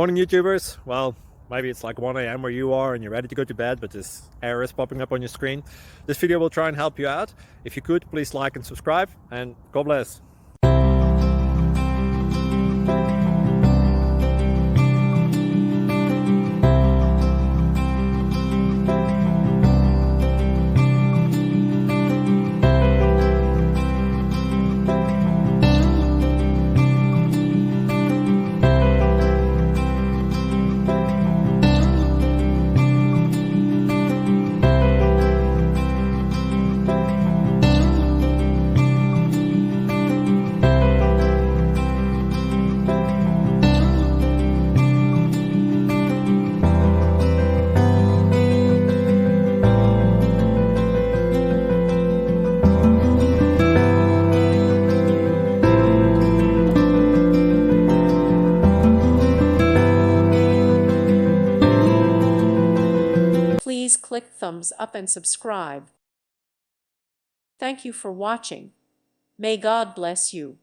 Morning YouTubers. Well, maybe it's like 1 a.m. where you are and you're ready to go to bed, but this error is popping up on your screen. This video will try and help you out. If you could, please like and subscribe, and God bless. Please click thumbs up and subscribe. Thank you for watching. May God bless you.